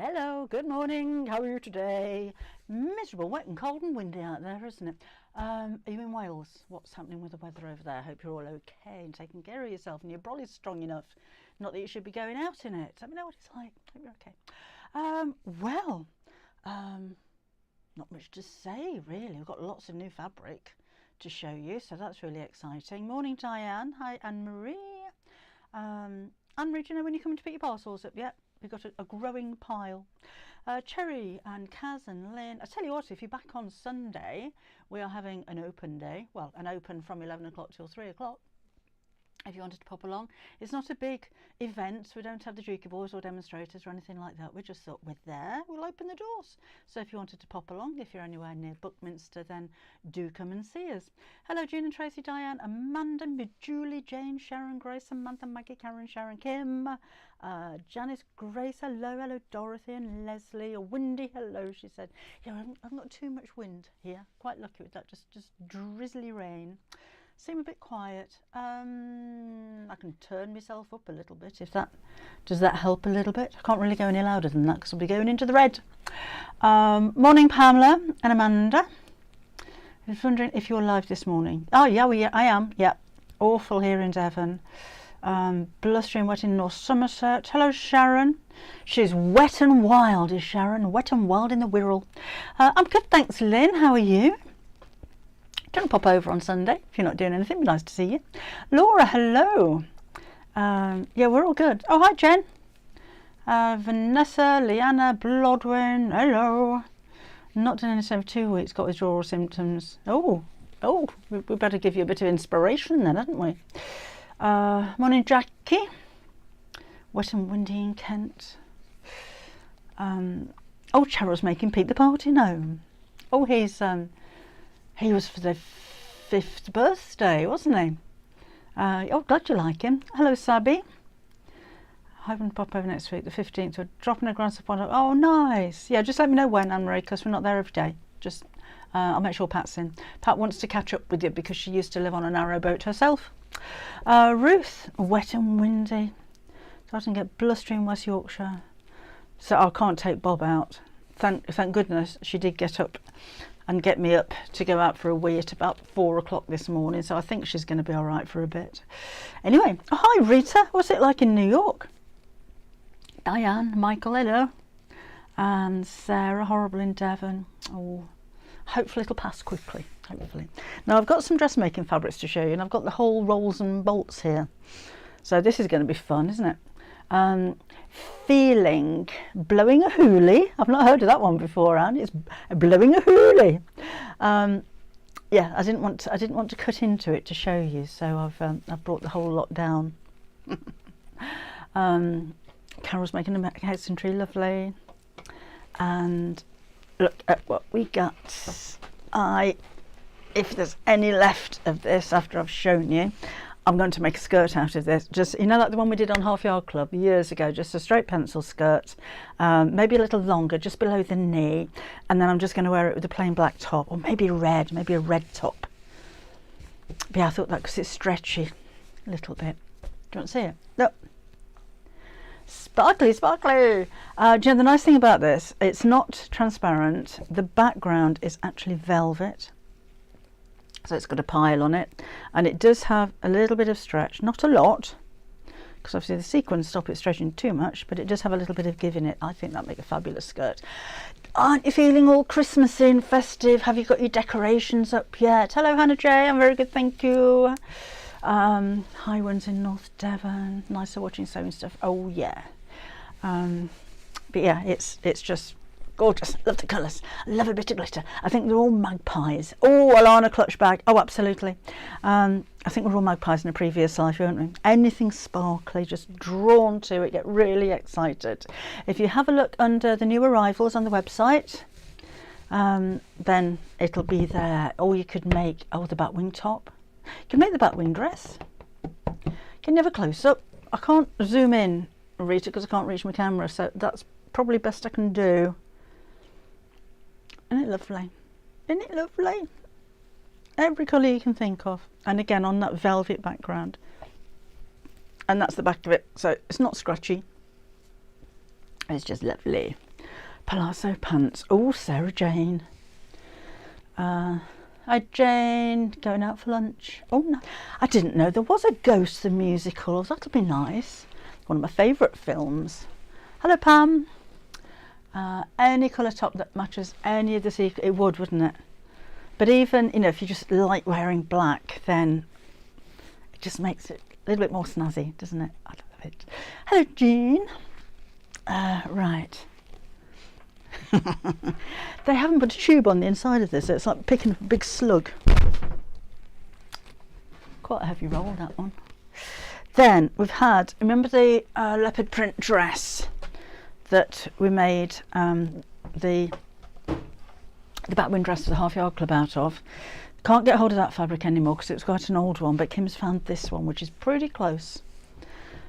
Hello, good morning. How are you today? Miserable, wet and cold and windy out there, isn't it? Are you in Wales? What's happening with the weather over there? I hope you're all okay and taking care of yourself and your brolly's strong enough. Not that you should be going out in it. Let me know what it's like. Hope you're okay. Not much to say really. We've got lots of new fabric to show you, so that's really exciting. Morning, Diane. Hi, Anne-Marie. Anne-Marie, do you know when you're coming to pick your parcels up yet? We've got a growing pile. Cherry and Kaz and Lynn. I tell you what, if you're back on Sunday, we are having an open day. Well, an open from 11 o'clock till 3 o'clock. If you wanted to pop along, it's not a big event. We don't have the Dukey boys or demonstrators or anything like that. We just thought we're there, we'll open the doors. So if you wanted to pop along, if you're anywhere near Buckminster, then do come and see us. Hello, Jean and Tracy, Diane, Amanda, Julie, Jane, Sharon, Grace, Samantha, Maggie, Karen, Sharon, Kim, Janice, Grace, hello, Dorothy and Leslie, Windy, hello, she said. Yeah, I haven't got too much wind here. Quite lucky with that, just drizzly rain. Seem a bit quiet. I can turn myself up a little bit if that does that help a little bit. I can't really go any louder than that because I'll be going into the red. Morning, Pamela and Amanda. I was wondering if you're live this morning. Oh yeah, I am. Yeah, awful here in Devon. Blustering wet in North Somerset. Hello, Sharon. She's wet and wild, is Sharon? Wet and wild in the Wirral. I'm good, thanks, Lynn. How are you? Don't pop over on Sunday if you're not doing anything. It'd be nice to see you. Laura, hello. Yeah, we're all good. Oh, hi, Jen. Vanessa, Leanna, Blodwin, hello. Not done anything for 2 weeks. Got withdrawal symptoms. Oh, we better give you a bit of inspiration then, hadn't we? Morning, Jackie. Wet and windy in Kent. Oh, Cheryl's making Pete the party gnome. Oh, he was for their 5th birthday, wasn't he? Oh, glad you like him. Hello, Sabi. Hoping to pop over next week, the 15th. We're dropping a grass upon. Oh, nice. Yeah, just let me know when, Anne-Marie, because we're not there every day. Just, I'll make sure Pat's in. Pat wants to catch up with you because she used to live on a narrow boat herself. Ruth, wet and windy. Starting to get blustering in West Yorkshire. So I can't take Bob out. Thank goodness she did get up and get me up to go out for a wee at about 4 o'clock this morning, so I think she's going to be all right for a bit. Anyway, oh, hi Rita, what's it like in New York? Diane, Michael, hello. And Sarah, horrible in Devon. Oh, hopefully it'll pass quickly, hopefully. Now I've got some dressmaking fabrics to show you, and I've got the whole rolls and bolts here. So this is going to be fun, isn't it? Feeling blowing a hoolie. I've not heard of that one before, Anne. It's blowing a hoolie. Yeah, I didn't want to cut into it to show you, so I've brought the whole lot down. Carol's making a hexagon tree, lovely. And look at what we got. If there's any left of this after I've shown you, I'm going to make a skirt out of this. Just, you know, like the one we did on Half Yard Club years ago, just a straight pencil skirt, maybe a little longer, just below the knee. And then I'm just going to wear it with a plain black top, or maybe red, maybe a red top. But yeah, I thought that because it's stretchy a little bit. Do you want to see it? Look. Sparkly, sparkly. Do you know the nice thing about this? It's not transparent. The background is actually velvet. So it's got a pile on it, and it does have a little bit of stretch, not a lot, because obviously the sequins stop it stretching too much, but it does have a little bit of give in it. I think that'd make a fabulous skirt. Aren't you feeling all Christmassy and festive? Have you got your decorations up yet? Hello, Hannah J. I'm very good, thank you. High winds in North Devon. Nicer watching sewing stuff. Oh yeah. But yeah, it's just gorgeous. Love the colours. Love a bit of glitter. I think they're all magpies. Oh, Alana clutch bag. Oh, absolutely. I think we're all magpies in a previous life, weren't we? Anything sparkly, just drawn to it, get really excited. If you have a look under the new arrivals on the website, then it'll be there. Or you could make, the batwing top. You can make the batwing dress. Can you have a close up? I can't zoom in, Rita, because I can't reach my camera, so that's probably best I can do. Isn't it lovely? Isn't it lovely? Every colour you can think of, and again on that velvet background. And that's the back of it, so it's not scratchy. It's just lovely. palazzo pants. Oh, Sarah Jane. Hi Jane, going out for lunch. Oh no, I didn't know there was a Ghost the musical. That'll be nice. One of my favourite films. Hello Pam. Any colour top that matches any of the sequins, it would, wouldn't it? But even, you know, if you just like wearing black, then it just makes it a little bit more snazzy, doesn't it? I love it. Hello Jean. Right. They haven't put a tube on the inside of this, so it's like picking up a big slug. Quite a heavy roll, that one. Then we've had, remember the leopard print dress that we made the backwind dress for the Half Yard Club out of? Can't get hold of that fabric anymore because it's quite an old one, but Kim's found this one, which is pretty close.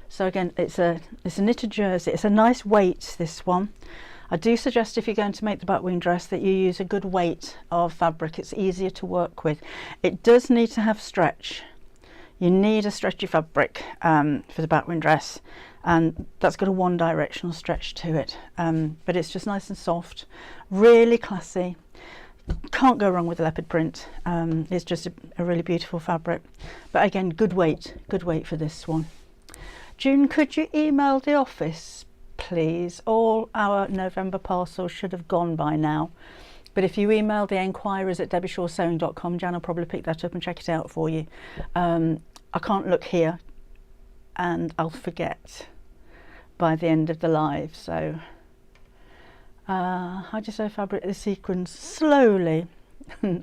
So again, it's a knitted jersey. It's a nice weight, this one. I do suggest if you're going to make the backwing dress that you use a good weight of fabric. It's easier to work with. It does need to have stretch. You need a stretchy fabric for the backwing dress, and that's got a one directional stretch to it, but it's just nice and soft, really classy. Can't go wrong with the leopard print. It's just a really beautiful fabric, but again, good weight for this one. June, could you email the office please? All our November parcels should have gone by now, but if you email the enquiries at debbieshawsewing.com, Jan will probably pick that up and check it out for you. I can't look here and I'll forget by the end of the live, so how do you say fabric? The sequins slowly.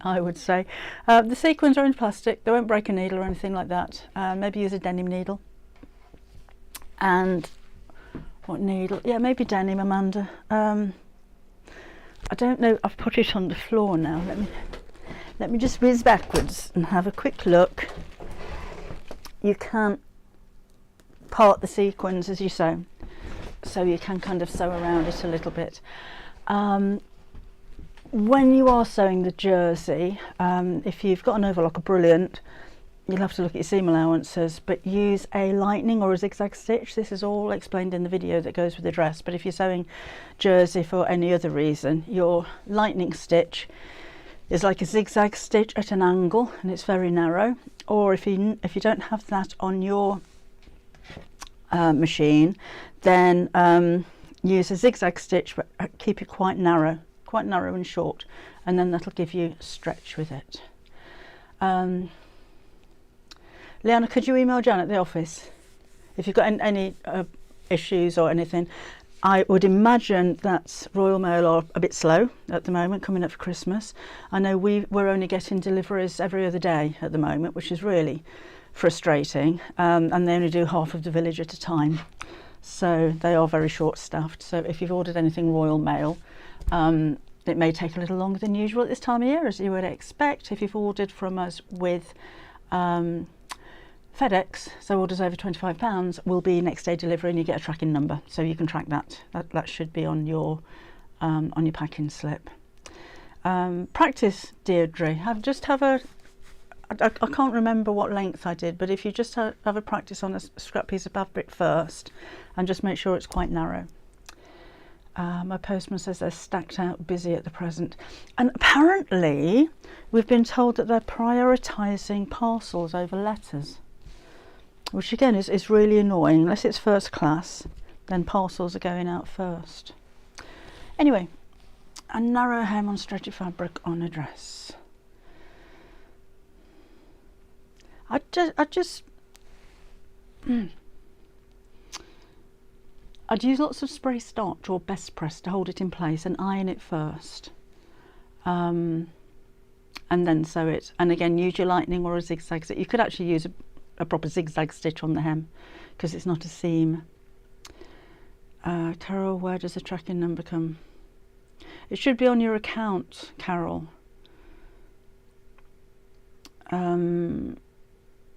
I would say the sequins are in plastic, they won't break a needle or anything like that. Maybe use a denim needle. And what needle? Yeah, maybe denim, Amanda. I don't know, I've put it on the floor now. Let me just whiz backwards and have a quick look. You can part the sequins as you sew, so you can kind of sew around it a little bit. When you are sewing the jersey, if you've got an overlocker, brilliant. You'll have to look at your seam allowances, but use a lightning or a zigzag stitch. This is all explained in the video that goes with the dress, but if you're sewing jersey for any other reason, your lightning stitch is like a zigzag stitch at an angle and it's very narrow. Or if you don't have that on your machine, then use a zigzag stitch, but keep it quite narrow and short, and then that'll give you stretch with it. Leanna, could you email Jan at the office if you've got any issues or anything? I would imagine that Royal Mail are a bit slow at the moment, coming up for Christmas. I know we're only getting deliveries every other day at the moment, which is really frustrating, and they only do half of the village at a time. So they are very short-staffed. So if you've ordered anything Royal Mail, it may take a little longer than usual at this time of year, as you would expect. If you've ordered from us with FedEx, so orders over £25 will be next day delivery, and you get a tracking number, so you can track that. That should be on your packing slip. Practice, Deirdre. I can't remember what length I did, but if you just have a practice on a scrap piece of fabric first, and just make sure it's quite narrow. My postman says they're stacked out, busy at the present, and apparently we've been told that they're prioritising parcels over letters, which again is really annoying. Unless it's first class, then parcels are going out first. Anyway, a narrow hem on stretchy fabric on a dress. I'd use lots of spray starch or best press to hold it in place and iron it first, and then sew it. And again, use your lightning or a zigzag stitch. You could actually use a proper zigzag stitch on the hem because it's not a seam. Carol, where does the tracking number come? It should be on your account, Carol.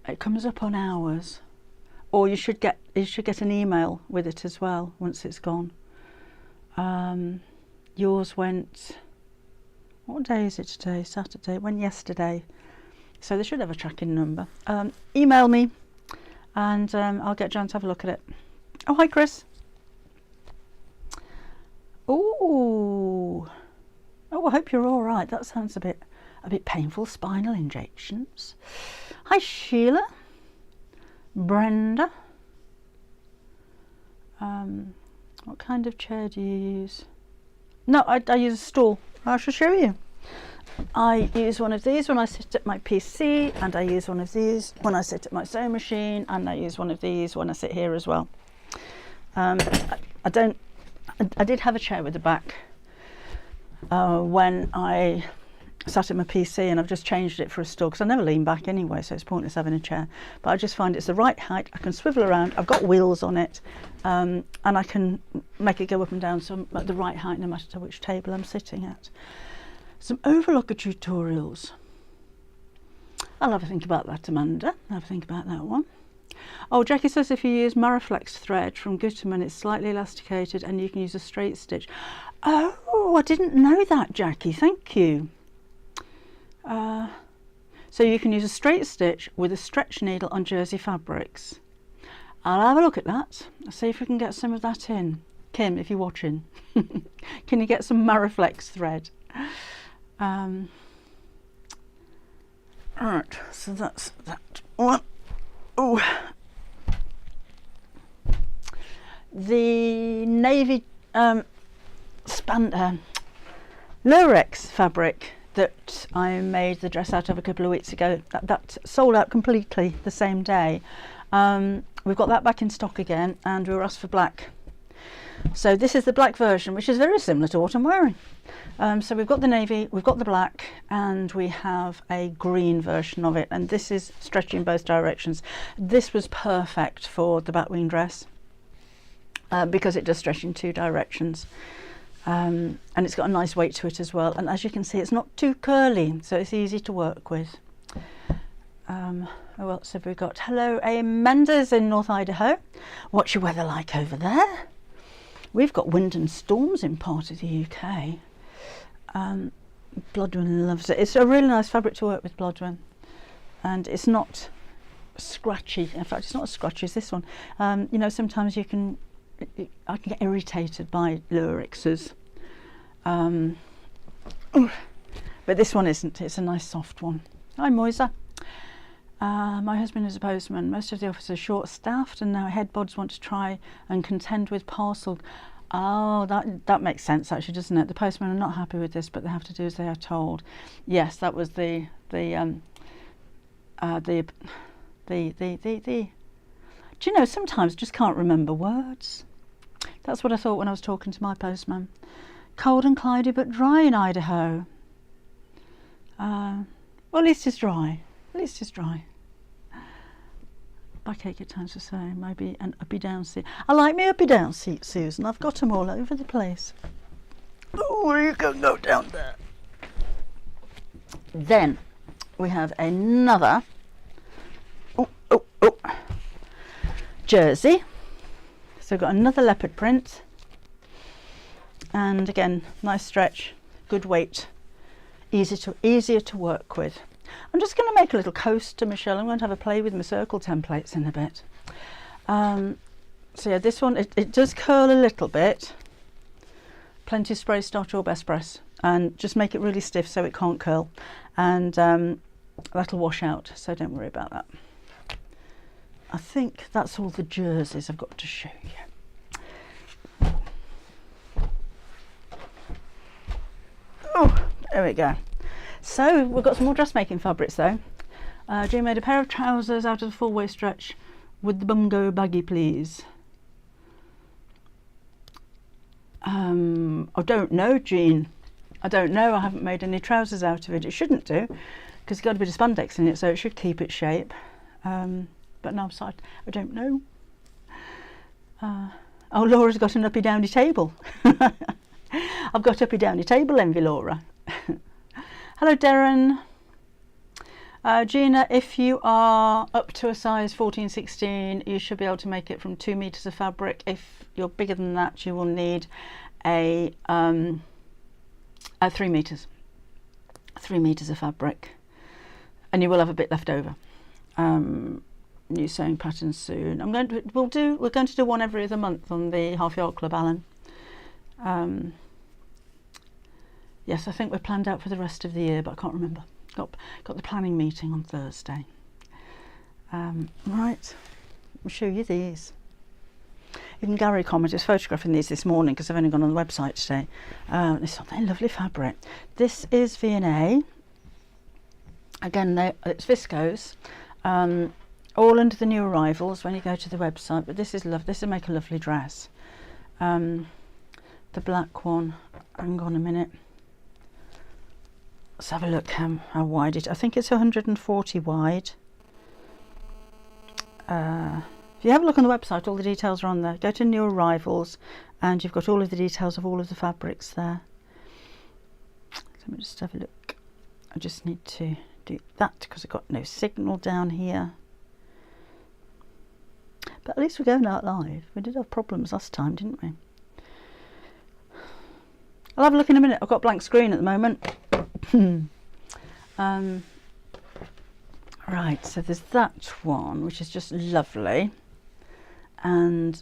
It comes up on hours, or you should get an email with it as well once it's gone. Yours went, what day is it today? Saturday. It went yesterday, so they should have a tracking number. Email me and I'll get Jan to have a look at it. Oh, hi Chris. Ooh. Oh, I hope you're all right. That sounds a bit painful. Spinal injections. Hi, Sheila. Brenda. What kind of chair do you use? No, I use a stool. I shall show you. I use one of these when I sit at my PC, and I use one of these when I sit at my sewing machine, and I use one of these when I sit here as well. I did have a chair with the back when I sat at my PC, and I've just changed it for a stool because I never lean back anyway, so it's pointless having a chair. But I just find it's the right height. I can swivel around. I've got wheels on it, and I can make it go up and down, so I'm at the right height no matter which table I'm sitting at. Some overlocker tutorials. I'll have a think about that, Amanda. I'll have a think about that one. Oh, Jackie says if you use Mariflex thread from Gutermann, it's slightly elasticated and you can use a straight stitch. Oh, I didn't know that, Jackie. Thank you. So you can use a straight stitch with a stretch needle on jersey fabrics. I'll have a look at that. I'll see if we can get some of that in. Kim, if you're watching, can you get some Mariflex thread? Right, so that's that one. Oh, the navy Lurex fabric that I made the dress out of a couple of weeks ago, that sold out completely the same day. We've got that back in stock again, and we were asked for black. So this is the black version, which is very similar to what I'm wearing. So we've got the navy, we've got the black, and we have a green version of it, and this is stretching both directions. This was perfect for the batwing dress because it does stretch in two directions, and it's got a nice weight to it as well, and as you can see it's not too curly, so it's easy to work with. Who else have we got? Hello, Amanda's in North Idaho. What's your weather like over there? We've got wind and storms in part of the UK. Blodwin loves it. It's a really nice fabric to work with, Blodwin, and it's not scratchy. In fact, it's not as scratchy as this one. You know, sometimes I can get irritated by Lurexes, but this one isn't. It's a nice soft one. Hi, Moisa. My husband is a postman. Most of the office are short-staffed, and now headbods want to try and contend with parcel. Oh, that makes sense actually, doesn't it? The postmen are not happy with this, but they have to do as they are told. Yes, that was the do you know, sometimes I just can't remember words. That's what I thought when I was talking to my postman. Cold and cloudy but dry in Idaho. Well, at least it's dry. At least it's dry. Backache at times to say, maybe an uppy down seat. I like me uppy down seat, Susan. I've got them all over the place. Oh, you can go down there. Then we have another jersey. So we've got another leopard print, and again, nice stretch, good weight, easier to work with. I'm just going to make a little coaster, Michelle. I'm going to have a play with my circle templates in a bit. So yeah, this one, it does curl a little bit. Plenty of spray starch or best press, and just make it really stiff so it can't curl, and that'll wash out, so don't worry about that. I think that's all the jerseys I've got to show you. Oh, there we go. So we've got some more dressmaking fabrics though. Jean made a pair of trousers out of the full waist stretch with the bum go baggy, please. I don't know, Jean. I don't know. I haven't made any trousers out of it. It shouldn't do, because it's got a bit of spandex in it, so it should keep its shape. But no, I'm sorry, I don't know. Oh, Laura's got an uppy downy table. I've got uppy downy table envy, Laura. Hello, Darren. Gina, if you are up to a size 14-16, you should be able to make it from 2 meters of fabric. If you're bigger than that, you will need a 3 meters. 3 meters of fabric, and you will have a bit left over. New sewing patterns soon. We're going to do one every other month on the Half Yard Club, Alan. Yes, I think we're planned out for the rest of the year, but I can't remember. Got the planning meeting on Thursday. Right, I'll show you these. Even Gary commented, photographing these this morning because I've only gone on the website today. It's a lovely fabric. This is V&A. Again, it's viscose. All under the new arrivals when you go to the website. But this is this will make a lovely dress. The black one. Hang on a minute. Let's have a look how wide it. I think it's 140 wide. If you have a look on the website, all the details are on there. Go to new arrivals and you've got all of the details of all of the fabrics there. Let me just have a look. I just need to do that because I've got no signal down here. But at least we're going out live. We did have problems last time, didn't we? I'll have a look in a minute. I've got a blank screen at the moment. Right, so there's that one, which is just lovely. And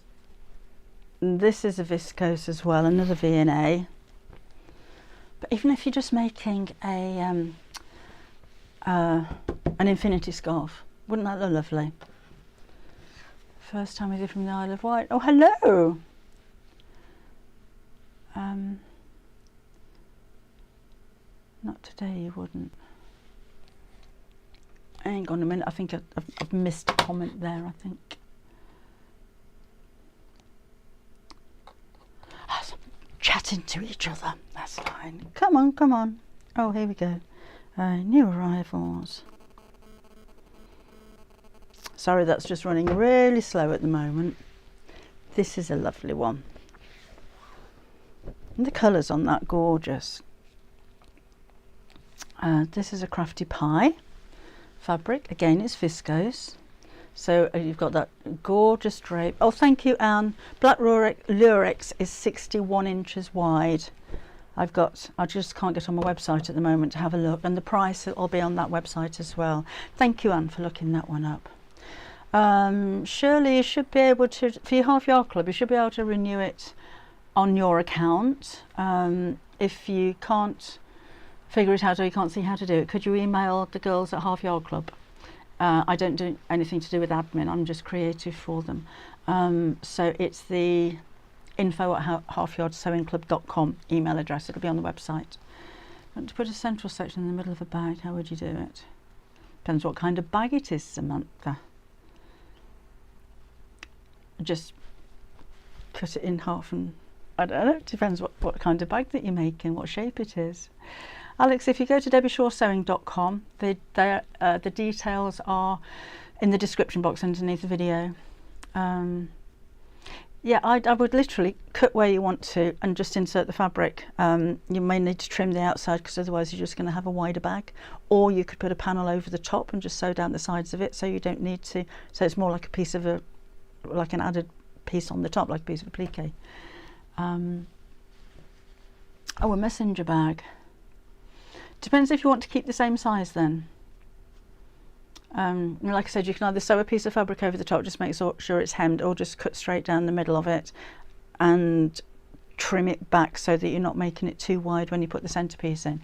this is a viscose as well, another V&A. But even if you're just making an infinity scarf, wouldn't that look lovely? First time I did from the Isle of Wight. Oh, hello! Not today, you wouldn't. Hang on a minute, I think I've missed a comment there, I think. Chatting to each other, that's fine. Come on, come on. Oh, here we go. New arrivals. Sorry, that's just running really slow at the moment. This is a lovely one. And the colours on that, gorgeous. This is a crafty pie fabric. Again, it's viscose. So you've got that gorgeous drape. Oh, thank you, Anne. Black Lurex is 61 inches wide. I just can't get on my website at the moment to have a look. And the price will be on that website as well. Thank you, Anne, for looking that one up. Shirley, you should be able to, for your half yard club, you should be able to renew it on your account. If you can't figure it out or you can't see how to do it, could you email the girls at Half Yard Club? I don't do anything to do with admin, I'm just creative for them. So it's the info@halfyardsewingclub.com email address. It'll be on the website. Want to put a central section in the middle of a bag, how would you do it? Depends what kind of bag it is, Samantha. Just cut it in half and I don't know, it depends what kind of bag that you're making, what shape it is. Alex, if you go to debbieshawsewing.com, the details are in the description box underneath the video. Yeah, I would literally cut where you want to and just insert the fabric. You may need to trim the outside because otherwise you're just going to have a wider bag, or you could put a panel over the top and just sew down the sides of it so you don't need to, so it's more like a piece of like an added piece on the top, like a piece of applique. Oh, a messenger bag. Depends if you want to keep the same size then. Like I said, you can either sew a piece of fabric over the top, just make sure it's hemmed, or just cut straight down the middle of it and trim it back so that you're not making it too wide when you put the centerpiece in.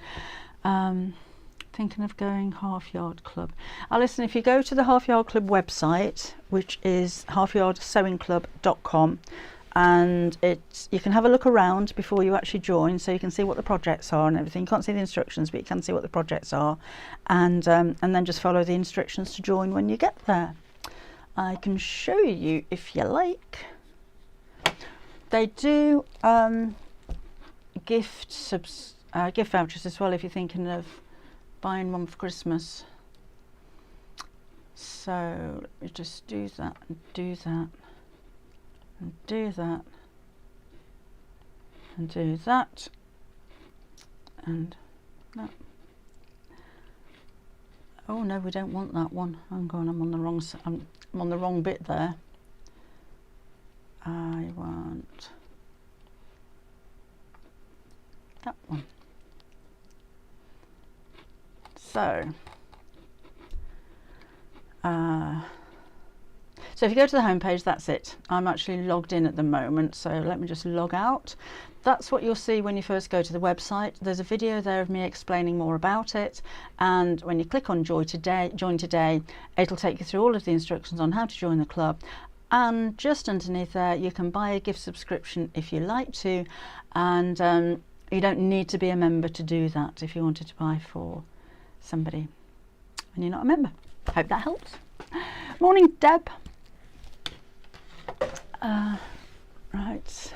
Thinking of going Half Yard Club. Listen, if you go to the Half Yard Club website, which is halfyardsewingclub.com, and you can have a look around before you actually join, so you can see what the projects are and everything. You can't see the instructions, but you can see what the projects are, and then just follow the instructions to join when you get there. I can show you if you like. They do gift vouchers as well if you're thinking of buying one for Christmas. So let me just do that and do that. And do that and do that and that. Oh no, we don't want that one. I'm on the wrong. I'm on the wrong bit there. I want that one. So if you go to the home page, that's it. I'm actually logged in at the moment, so let me just log out. That's what you'll see when you first go to the website. There's a video there of me explaining more about it, and when you click on join today, it'll take you through all of the instructions on how to join the club. And just underneath there, you can buy a gift subscription if you like to, and you don't need to be a member to do that if you wanted to buy for somebody and you're not a member. Hope that helps. Morning, Deb. Right.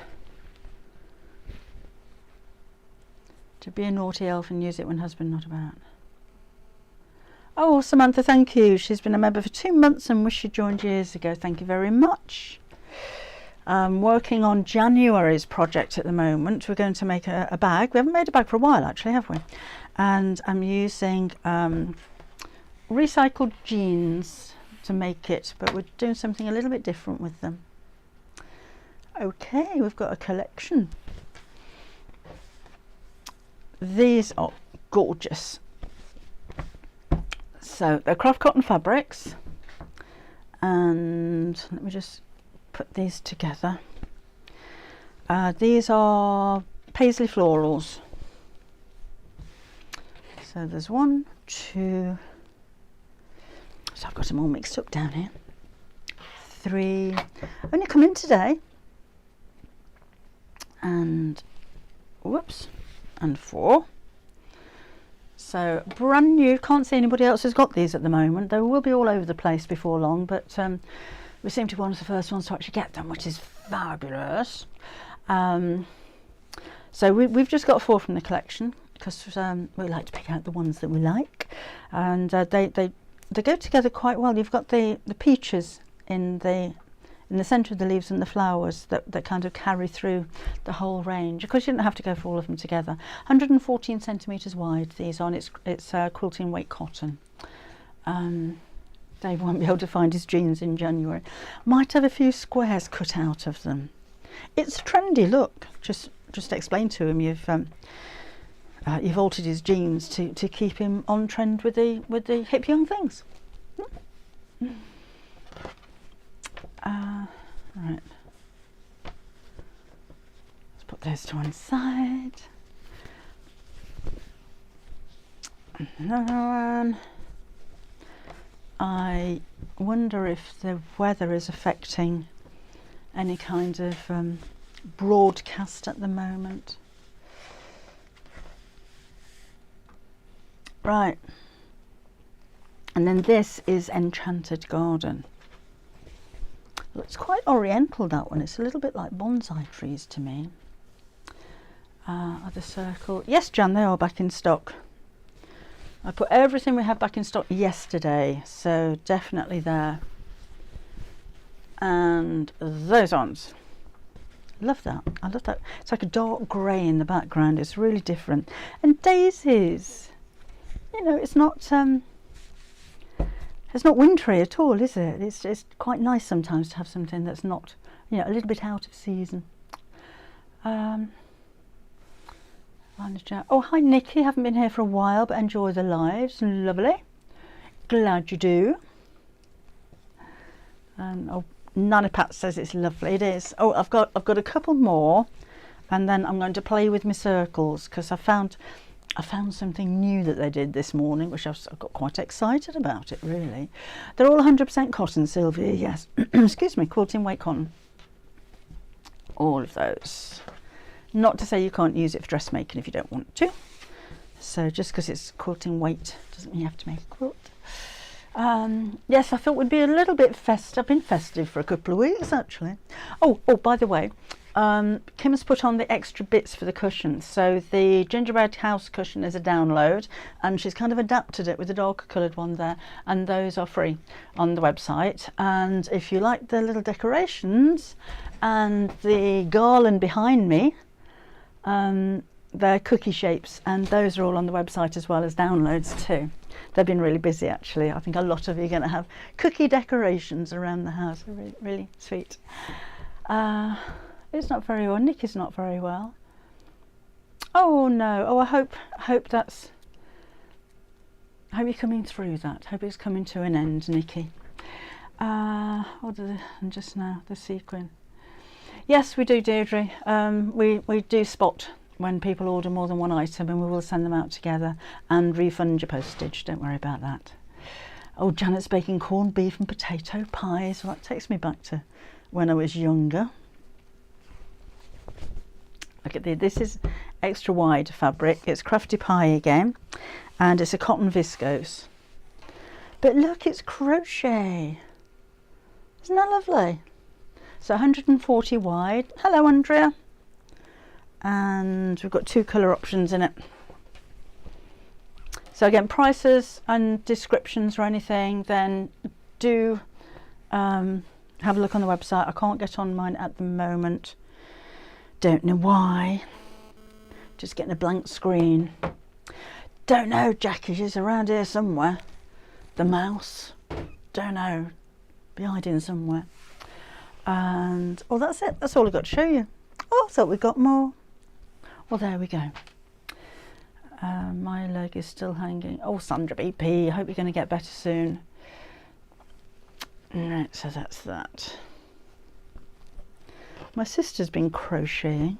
To be a naughty elf and use it when husband not about. Oh, Samantha, thank you. She's been a member for 2 months and wished she joined years ago. Thank you very much. I'm working on January's project at the moment. We're going to make a bag. We haven't made a bag for a while, actually, have we? And I'm using recycled jeans to make it, but we're doing something a little bit different with them. Okay, we've got a collection. These are gorgeous. So they're craft cotton fabrics, and let me just put these together. These are paisley florals. So there's 1, 2, so I've got them all mixed up down here. 3, only come in today, and whoops, and 4. So brand new. Can't see anybody else has got these at the moment. They will be all over the place before long, but we seem to be one of the first ones to actually get them, which is fabulous. So we've just got 4 from the collection because we like to pick out the ones that we like, and they go together quite well. You've got the peaches in the centre of the leaves and the flowers that kind of carry through the whole range. Of course, you don't have to go for all of them together. 114 centimetres wide, these on. It's quilting weight cotton. Dave won't be able to find his jeans in January. Might have a few squares cut out of them. It's a trendy look. Just explain to him you've altered his jeans to keep him on trend with the hip young things. Right. Let's put those to one side. Another one. I wonder if the weather is affecting any kind of broadcast at the moment. Right. And then this is Enchanted Garden. It's quite oriental, that one. It's a little bit like bonsai trees to me. Other circle. Yes, Jan, they are back in stock. I put everything we had back in stock yesterday, so definitely there. And those ones. Love that. I love that. It's like a dark grey in the background. It's really different. And daisies. You know, it's not wintry at all, is it? It's quite nice sometimes to have something that's not, you know, a little bit out of season. Oh, hi Nikki, haven't been here for a while, but enjoy the lives. Lovely. Glad you do. Oh, Nana Pat says it's lovely. It is. Oh, I've got a couple more, and then I'm going to play with my circles because I found something new that they did this morning, which I got quite excited about it, really. They're all 100% cotton, Sylvia, yes. Excuse me, quilting weight cotton. All of those. Not to say you can't use it for dressmaking if you don't want to. So just because it's quilting weight doesn't mean you have to make a quilt. Yes, I thought we'd be a little bit festive. I've been festive for a couple of weeks, actually. Oh, by the way, Kim has put on the extra bits for the cushions. So the gingerbread house cushion is a download, and she's kind of adapted it with a darker coloured one there, and those are free on the website. And if you like the little decorations and the garland behind me, they're cookie shapes, and those are all on the website as well as downloads too. They've been really busy, actually. I think a lot of you are going to have cookie decorations around the house. They're really, really sweet. It's not very well. Nikki's not very well. Oh no. Oh, I hope you're coming through that. Hope it's coming to an end, Nikki. Right. just now, the sequin. Yes, we do, Deirdre. We do spot when people order more than one item, and we will send them out together and refund your postage. Don't worry about that. Oh, Janet's baking corned beef and potato pies. Well, that takes me back to when I was younger. Look at this is extra wide fabric. It's Crafty Pie again, and it's a cotton viscose. But look, it's crochet. Isn't that lovely? So 140 wide. Hello, Andrea. And we've got 2 colour options in it. So again, prices and descriptions or anything, then do have a look on the website. I can't get on mine at the moment. Don't know why. Just getting a blank screen. Don't know, Jackie, she's around here somewhere. The mouse. Don't know. Be hiding somewhere. And, oh, that's it. That's all I've got to show you. Oh, I thought we got more. Well, there we go. My leg is still hanging. Oh, Sandra BP, I hope you're going to get better soon. Right, so that's that. My sister's been crocheting.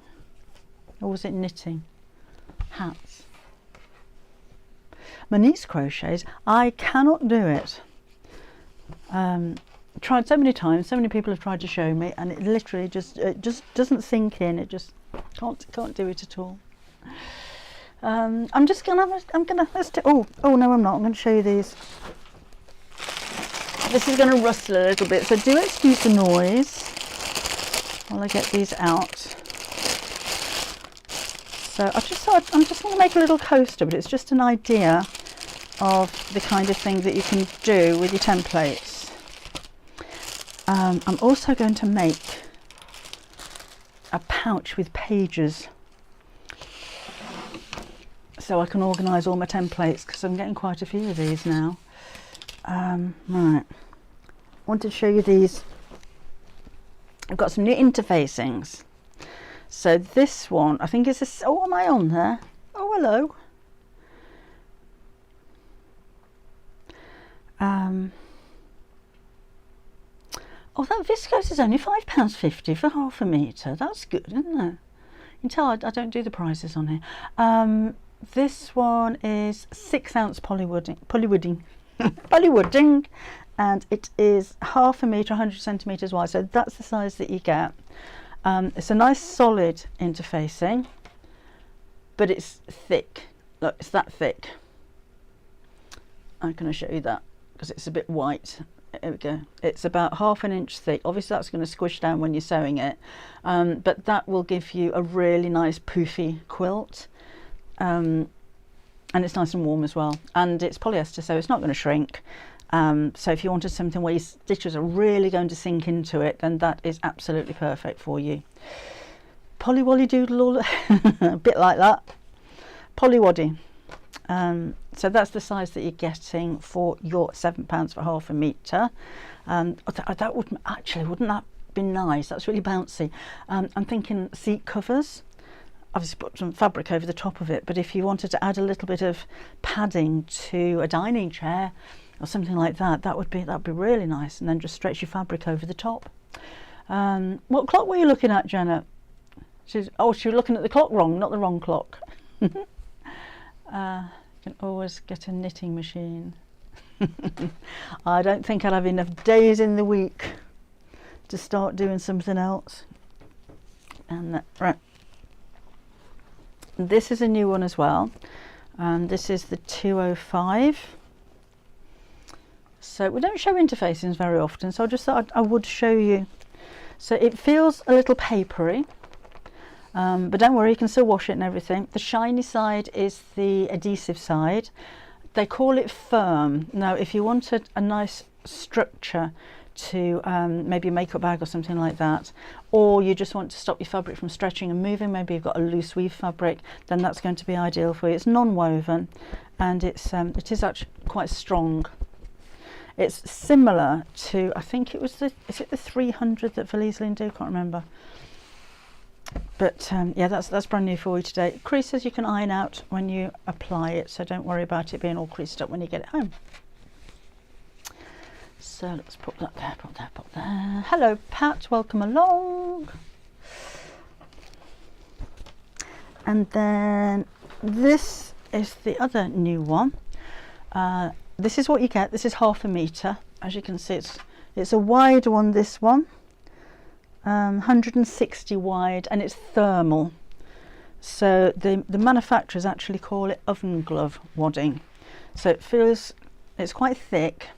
Or was it knitting? Hats. My niece crochets. I cannot do it. Tried so many times. So many people have tried to show me, and it literally just doesn't sink in. It just can't do it at all. I'm gonna let's do, oh no, I'm not. I'm gonna show you these. This is gonna rustle a little bit, so do excuse the noise while I get these out. So I just thought I'm just going to make a little coaster, but it's just an idea of the kind of thing that you can do with your templates. I'm also going to make a pouch with pages so I can organise all my templates, because I'm getting quite a few of these now. Right, I wanted to show you these. I've got some new interfacings. So this one, I think is a, oh, am I on there? Oh, hello. Oh, that viscose is only £5.50 for half a metre. That's good, isn't it? You can tell I don't do the prices on here. This one is 6 ounce polywooding, polywooding, and it is half a metre, 100 centimetres wide. So that's the size that you get. It's a nice solid interfacing, but it's thick. Look, it's that thick. I'm going to show you that because it's a bit white. There we go. It's about ½ inch thick. Obviously that's going to squish down when you're sewing it, but that will give you a really nice poofy quilt, and it's nice and warm as well, and it's polyester, so it's not going to shrink. So if you wanted something where your stitches are really going to sink into it, then that is absolutely perfect for you. Polly-wolly doodle all a bit like that. Polly-waddy. So that's the size that you're getting for your £7 for half a metre. That would actually, wouldn't that be nice? That's really bouncy. I'm thinking seat covers. Obviously put some fabric over the top of it, but if you wanted to add a little bit of padding to a dining chair or something like that, that'd be really nice, and then just stretch your fabric over the top. What clock were you looking at, Janet? She was looking at the clock wrong, not the wrong clock. You can always get a knitting machine. I don't think I'll have enough days in the week to start doing something else. And right, this is a new one as well, and this is the 205. So we don't show interfacings very often, so I just thought I would show you. So it feels a little papery, but don't worry, you can still wash it and everything. The shiny side is the adhesive side. They call it firm. Now if you wanted a nice structure to maybe a makeup bag or something like that, or you just want to stop your fabric from stretching and moving, maybe you've got a loose weave fabric, then that's going to be ideal for you. It's non-woven, and it is actually quite strong. It's similar to, I think it was is it the 300 that Felislin do? Can't remember. But yeah, that's brand new for you today. Creases you can iron out when you apply it, so don't worry about it being all creased up when you get it home. So let's put that there, put there, put there. Hello Pat, welcome along. And then this is the other new one. This is what you get. This is 1/2 metre. As you can see, it's a wide one, this one. 160 wide, and it's thermal. So the manufacturers actually call it oven glove wadding. So it's quite thick,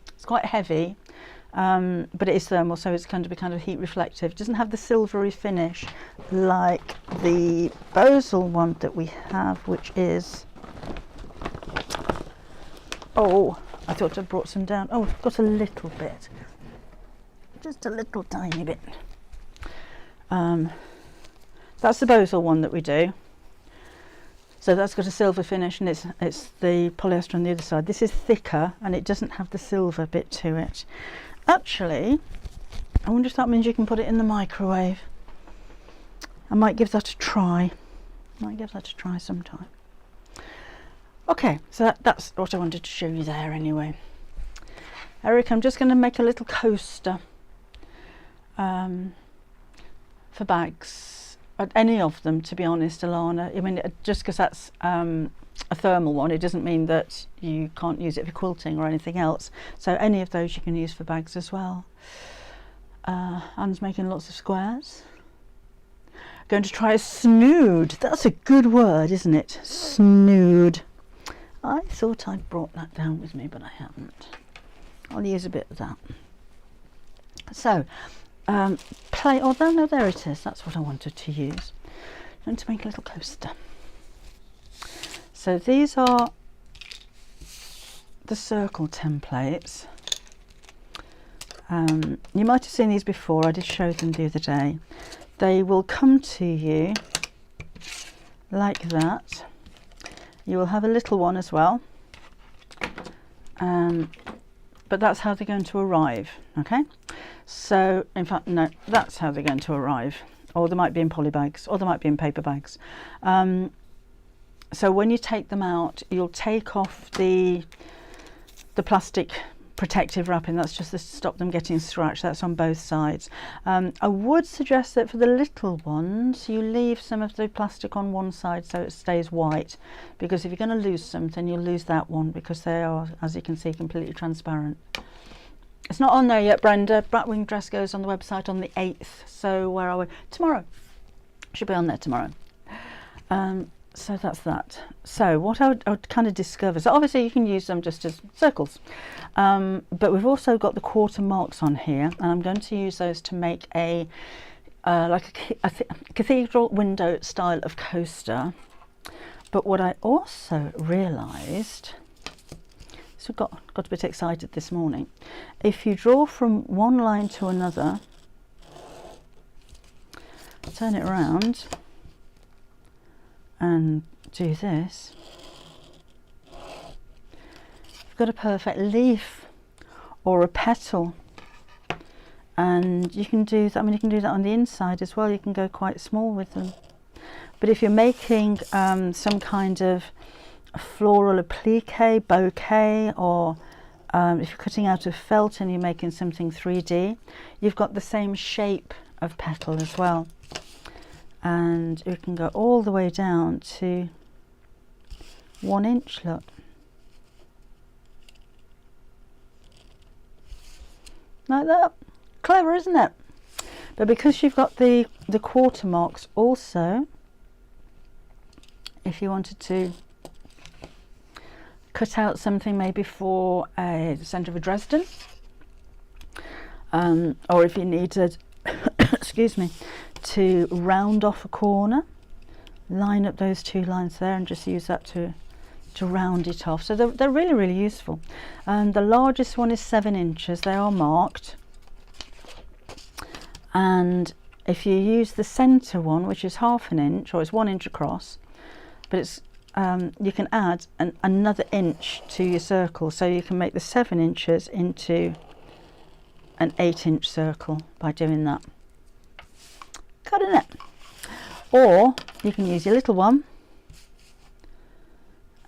it's quite heavy, but it is thermal, so it's going to be kind of heat reflective. It doesn't have the silvery finish like the Postal one that we have, which is, oh, I thought I brought some down. Oh, I've got a little bit, just a little tiny bit. That's the Postal one that we do. So that's got a silver finish, and it's the polyester on the other side. This is thicker, and it doesn't have the silver bit to it. Actually, I wonder if that means you can put it in the microwave. I might give that a try. Sometime. Okay, so that's what I wanted to show you there anyway. Eric, I'm just going to make a little coaster for bags. Any of them, to be honest, Alana. I mean, just because that's a thermal one, it doesn't mean that you can't use it for quilting or anything else. So any of those you can use for bags as well. Anne's making lots of squares. Going to try a snood. That's a good word, isn't it? Snood. I thought I'd brought that down with me, but I haven't. I'll use a bit of that. So, oh no, there it is. That's what I wanted to use. I'm going to make a little coaster. So these are the circle templates. You might have seen these before. I did show them the other day. They will come to you like that. You will have a little one as well, but that's how they're going to arrive. Okay, so in fact, no, that's how they're going to arrive, or they might be in poly bags, or they might be in paper bags. So when you take them out, you'll take off the plastic protective wrapping. That's just to stop them getting scratched. That's on both sides. I would suggest that for the little ones you leave some of the plastic on one side so it stays white, because if you're going to lose something, you'll lose that one, because they are, as you can see, completely transparent. It's not on there yet, Brenda. Batwing dress goes on the website on the 8th. So where are we? Tomorrow. Should be on there tomorrow. So that's that. So what I would kind of discover, so obviously you can use them just as circles, but we've also got the quarter marks on here, and I'm going to use those to make a like a cathedral window style of coaster. But what I also realised, so got a bit excited this morning, if you draw from one line to another, turn it around and do this, you've got a perfect leaf or a petal. And you can do that, I mean, you can do that on the inside as well. You can go quite small with them. But if you're making some kind of floral applique, bouquet, or if you're cutting out of felt and you're making something 3D, you've got the same shape of petal as well. And you can go all the way down to 1 inch, look. Like that. Clever, isn't it? But because you've got the quarter marks also, if you wanted to cut out something maybe for the centre of a Dresden, or if you needed, excuse me, to round off a corner, line up those 2 lines there and just use that to round it off. So they're really, really useful. And the largest one is 7 inches. They are marked. And if you use the centre one, which is 1/2 inch, or it's 1 inch across, but it's you can add another inch to your circle, so you can make the 7 inches into an 8 inch circle by doing that. Got it? Or you can use your little one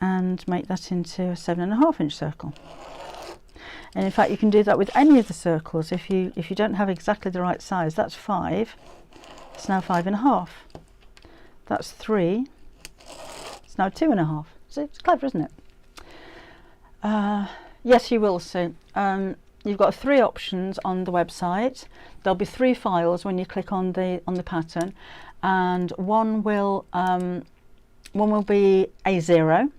and make that into a 7.5 inch circle. And in fact, you can do that with any of the circles. If you don't have exactly the right size, that's 5. It's now 5.5. That's 3. It's now 2.5. So it's clever, isn't it? Yes, you will see. You've got 3 options on the website. There'll be 3 files when you click on the pattern, and one will be A0.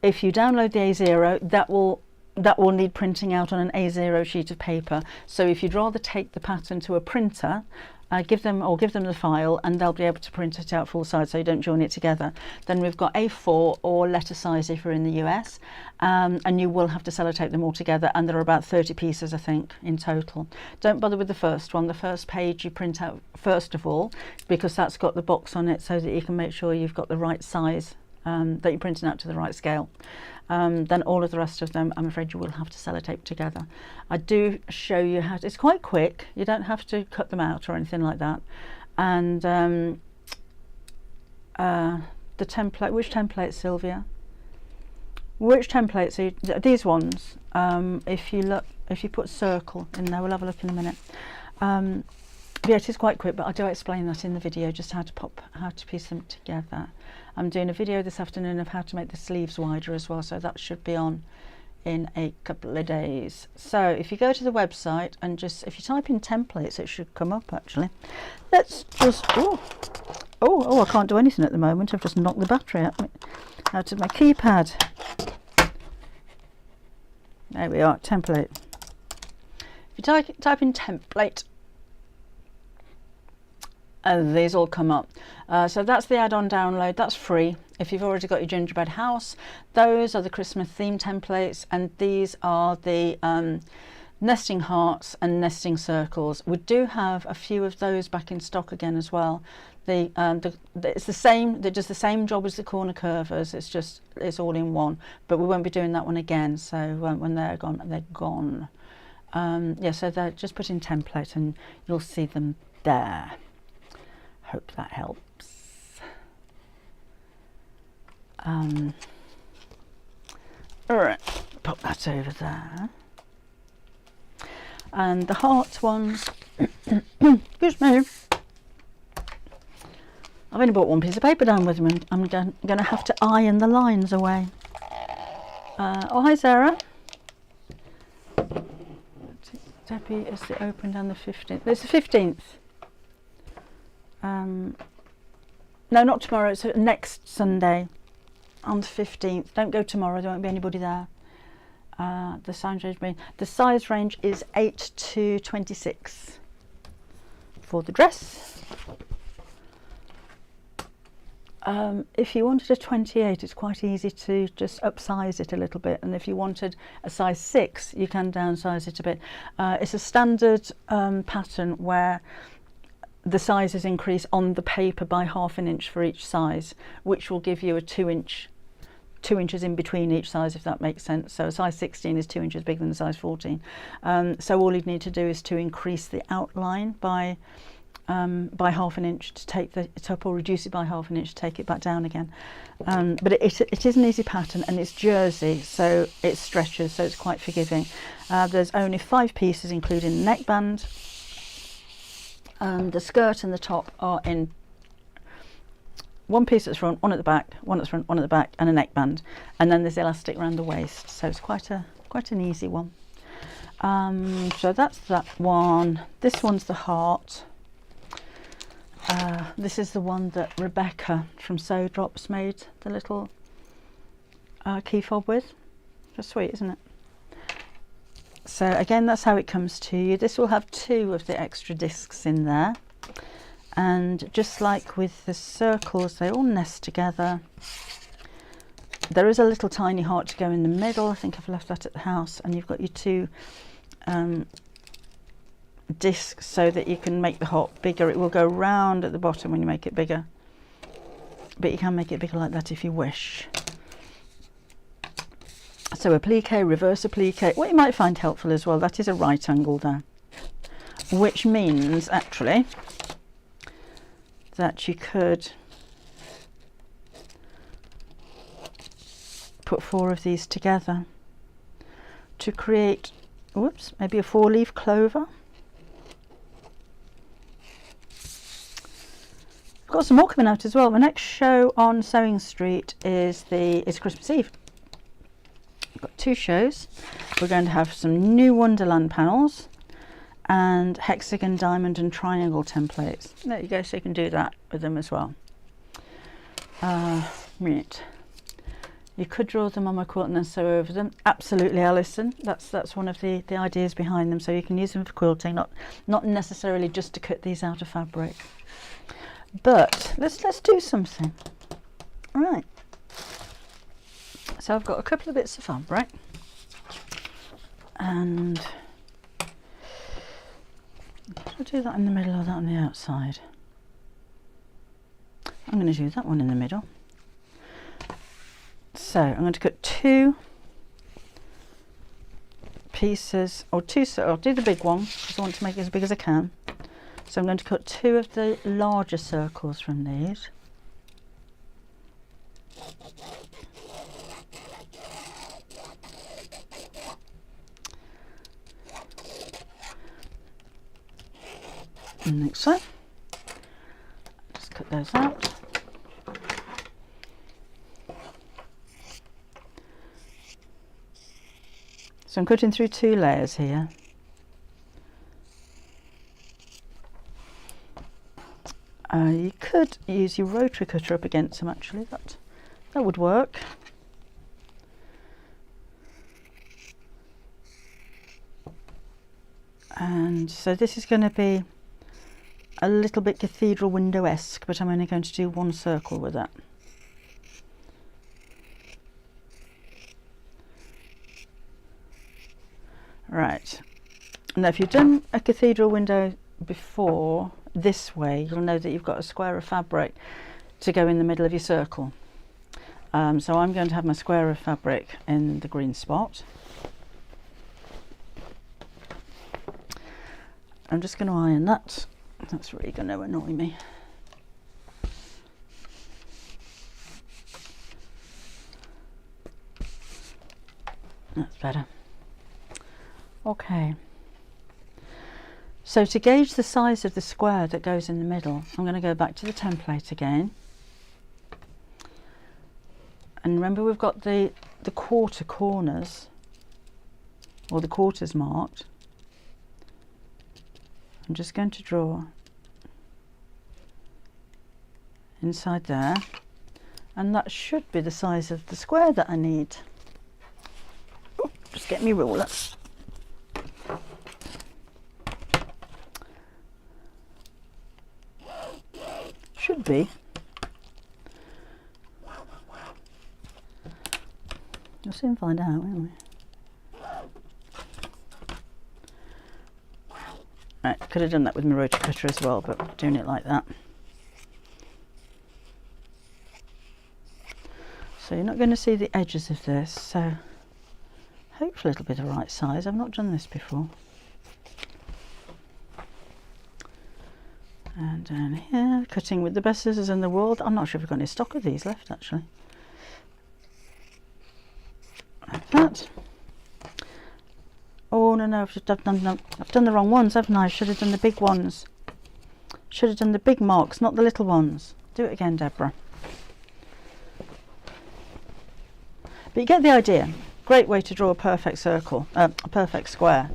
If you download the A0, that will need printing out on an A0 sheet of paper. So if you'd rather take the pattern to a printer, give them the file, and they'll be able to print it out full size so you don't join it together. Then we've got A4 or letter size if you're in the US, and you will have to sellotape them all together, and there are about 30 pieces, I think, in total. Don't bother with the first one. The first page you print out first of all, because that's got the box on it so that you can make sure you've got the right size, that you're printing out to the right scale. Then all of the rest of them, I'm afraid you will have to sellotape together. I do show you how to, it's quite quick, you don't have to cut them out or anything like that. And the template, which template, Sylvia? Which templates are you, these ones? If you put circle in there, we'll have a look in a minute. Yeah, it is quite quick, but I do explain that in the video, just how to piece them together. I'm doing a video this afternoon of how to make the sleeves wider as well, so that should be on in a couple of days. So if you go to the website and just, if you type in templates, it should come up actually. Let's just, oh, I can't do anything at the moment. I've just knocked the battery out of my keypad. There we are, template. If you type in template, these all come up. So that's the add-on download, that's free. If you've already got your gingerbread house, those are the Christmas theme templates, and these are the nesting hearts and nesting circles. We do have a few of those back in stock again as well. It's the same, it does the same job as the corner curvers, it's all in one, but we won't be doing that one again, so when they're gone, they're gone. Yeah, so they're just put in template and you'll see them there. Hope that helps. All right, pop that over there. And the heart ones, excuse me, I've only brought one piece of paper down with me. I'm going to have to iron the lines away. Oh, hi Sarah. Debbie, is the open down the 15th? It's the 15th. No, not tomorrow, it's next Sunday on the 15th. Don't go tomorrow, there won't be anybody there. The size range is 8 to 26 for the dress. If you wanted a 28, it's quite easy to just upsize it a little bit, and if you wanted a size 6, you can downsize it a bit. It's a standard pattern where the sizes increase on the paper by ½ an inch for each size, which will give you a 2 inches in between each size, if that makes sense. So a size 16 is 2 inches bigger than a size 14. So all you'd need to do is to increase the outline by ½ an inch to take it up, or reduce it by ½ an inch to take it back down again. But it is an easy pattern, and it's jersey, so it stretches, so it's quite forgiving. There's only 5 pieces, including the neckband. The skirt and the top are in one piece at the front, one at the back, one at the front, one at the back, and a neckband, and then there's elastic around the waist, so it's quite an easy one. So that's that one. This one's the heart. This is the one that Rebecca from Sew Drops made the little key fob with. That's sweet, isn't it? So again, that's how it comes to you. This will have 2 of the extra discs in there, and just like with the circles, they all nest together. There is a little tiny heart to go in the middle. I think I've left that at the house, and you've got your 2 discs so that you can make the heart bigger. It will go round at the bottom when you make it bigger, but you can make it bigger like that if you wish. So applique, reverse applique. What you might find helpful as well, that is a right angle there, which means actually that you could put 4 of these together to create whoops, maybe a 4-leaf clover. I've got some more coming out as well. The next show on Sewing Street is Christmas Eve. I've got 2 shows. We're going to have some new Wonderland panels and hexagon, diamond and triangle templates. There you go, so you can do that with them as well. Right. You could draw them on my quilt and then sew over them. Absolutely, Alison. That's one of the ideas behind them. So you can use them for quilting, not necessarily just to cut these out of fabric. But let's do something. Right. So I've got a couple of bits of fabric, and I'll do that in the middle or that on the outside. I'm going to do that one in the middle. So I'm going to cut 2 pieces, or 2, so I'll do the big one because I want to make it as big as I can. So I'm going to cut 2 of the larger circles from these. And next one, just cut those out. So I'm cutting through 2 layers here. You could use your rotary cutter up against them, actually, that would work. And so this is going to be a little bit cathedral window-esque, but I'm only going to do 1 circle with that. Right, now if you've done a cathedral window before this way, you'll know that you've got a square of fabric to go in the middle of your circle. So I'm going to have my square of fabric in the green spot. I'm just going to iron that. That's really going to annoy me. That's better. Okay. So to gauge the size of the square that goes in the middle, I'm going to go back to the template again. And remember, we've got the quarter corners, or the quarters marked. I'm just going to draw inside there, and that should be the size of the square that I need. Oh, just get me ruler. Should be. We'll soon find out, won't we? Right, could have done that with my rotary cutter as well, but doing it like that. So you're not going to see the edges of this, so hopefully it'll be the right size. I've not done this before. And down here, cutting with the best scissors in the world. I'm not sure if we've got any stock of these left, actually. Like that. Oh, no, I've done the wrong ones, haven't I? I should have done the big ones. Should have done the big marks, not the little ones. Do it again, Deborah. But you get the idea. Great way to draw a perfect circle, a perfect square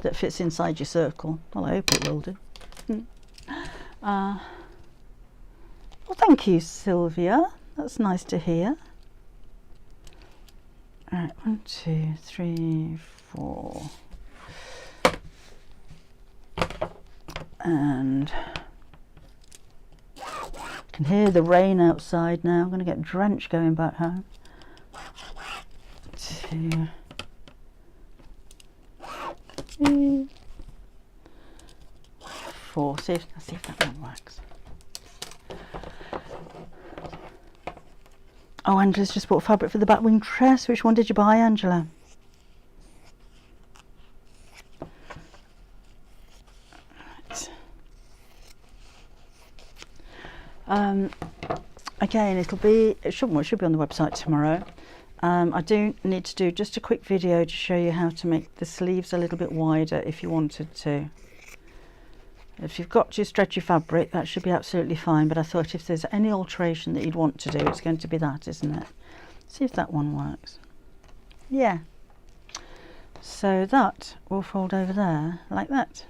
that fits inside your circle. Well, I hope it will do. Well, thank you, Sylvia. That's nice to hear. All right, 1, 2, 3, 4. And I can hear the rain outside now. I'm going to get drenched going back home. 2, 3, 4. See if that one works. Oh, Angela's just bought fabric for the back wing dress. Which one did you buy, Angela? Right. Again, it should be on the website tomorrow. I do need to do just a quick video to show you how to make the sleeves a little bit wider if you wanted to. If you've got to stretch your fabric, that should be absolutely fine, but I thought if there's any alteration that you'd want to do, it's going to be that, isn't it? See if that one works. Yeah. So that will fold over there like that.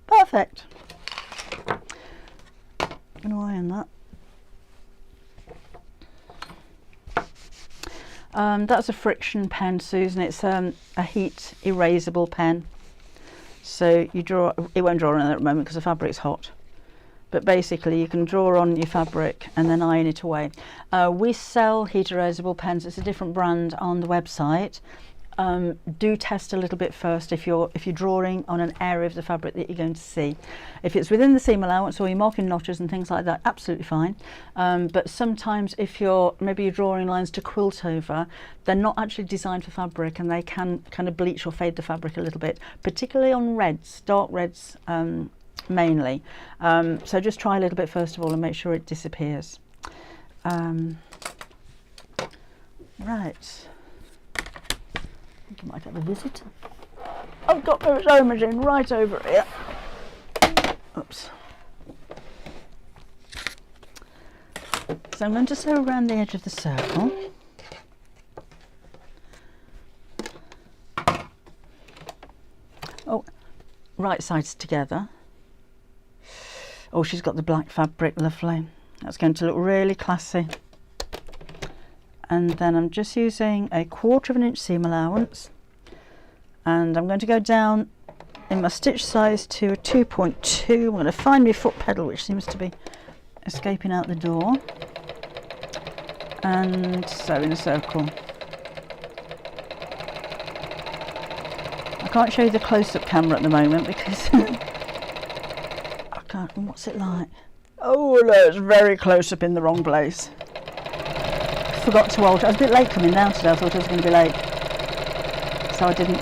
Perfect. I'm going to iron that. That's a friction pen, Susan. It's a heat erasable pen. So you draw, it won't draw on it at the moment because the fabric's hot. But basically you can draw on your fabric and then iron it away. We sell heat erasable pens. It's a different brand on the website. Do test a little bit first if you're drawing on an area of the fabric that you're going to see. If it's within the seam allowance or you're marking notches and things like that, absolutely fine. But sometimes if maybe you're drawing lines to quilt over, they're not actually designed for fabric and they can kind of bleach or fade the fabric a little bit, particularly on reds, dark reds mainly. So just try a little bit first of all and make sure it disappears. Right. I might have a visitor. I've got my sewing machine right over here. Oops. So I'm going to sew around the edge of the circle. Oh, right sides together. Oh, she's got the black fabric, lovely. That's going to look really classy. And then I'm just using a 1/4 inch seam allowance, and I'm going to go down in my stitch size to a 2.2. I'm going to find my foot pedal, which seems to be escaping out the door, and sew in a circle. I can't show you the close-up camera at the moment because I can't. What's it like? Oh no, it's very close up in the wrong place. Forgot to alter. I was a bit late coming down today. I thought I was going to be late, so I didn't